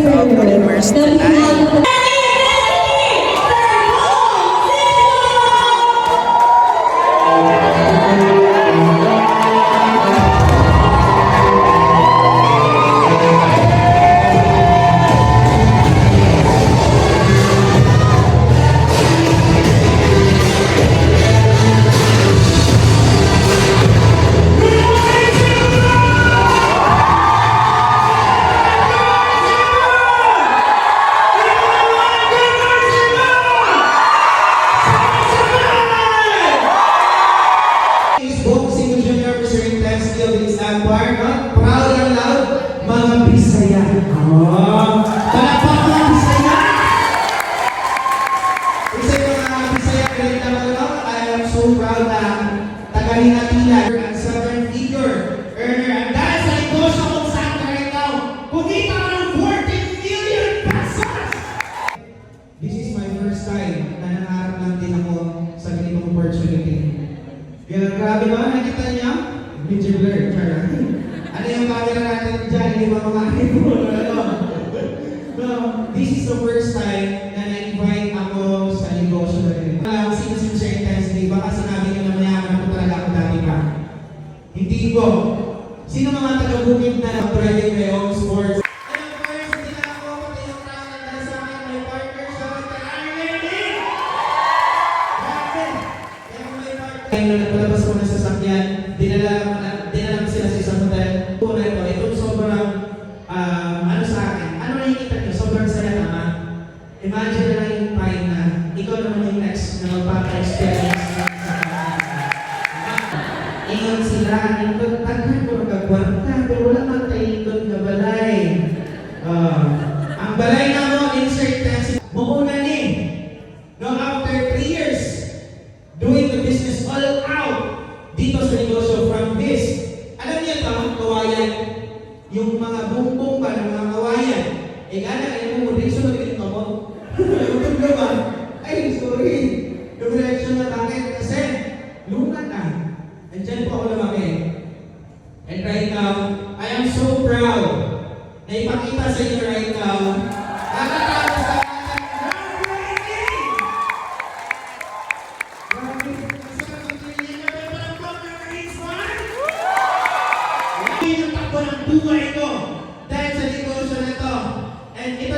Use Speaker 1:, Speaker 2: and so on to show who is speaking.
Speaker 1: immerse the life.
Speaker 2: Proud and loud, mga Bisaya. Palakpak mga Bisaya! Isa yung mga Bisaya, galing naman ako. I am so proud na taga-Hinatila and Southern figure earner. And dahil sa negosyo kong saan ka right now, kumita ka ng 14 million pesos! This is my first time na nangarap lang din ako sa ganitong opportunity. Grabe ba? Nakita niya? Video blur, Charlie. Ano yung camera natin dyan? Yung mga iPhone, ano? No, this is the first time na na-invite ako sa negosyo na rin. Sino si Mr. Intensity? Baka sinabi nyo na mayaman ako talaga ako dati pa. Hindi ko. Sino mga taga-bukid na driving my own sports? And of course, hindi na ako pati yung crown na sa akin, my partner siya, Mr. Arlene! Grabe! Kaya kung may partner, nung nagpalabas ko ng sasakyan, dinala ko sila sa isang hotel. Ito sobrang, ano sa akin, ano nakikita niyo? Sobrang saya naman. Imagine na lang yung time na ikaw naman yung next na magpapa-experience sa ingon sila, ingon, tagal ko nagkagwarta, pero wala man tayo ingon na balay. Ang balay na mo, insert tense, muna ni. No, after 3 years, doing the business all out, dito sa negosyo from this. Alam niya ba, kawayan, yung mga bumbong pa ng mga kawayan, gana kayo mo, direksyon na ganito mo. Yung naman, ay, sorry. Yung direksyon na bakit? Kasi, lungan na. And dyan po ako lumaki. And right now, I am so proud na ipakita sa inyo right now, nakatapos sa ating groundbreaking! Ang takbo ng buhay ko dahil sa negosyo na ito. And ito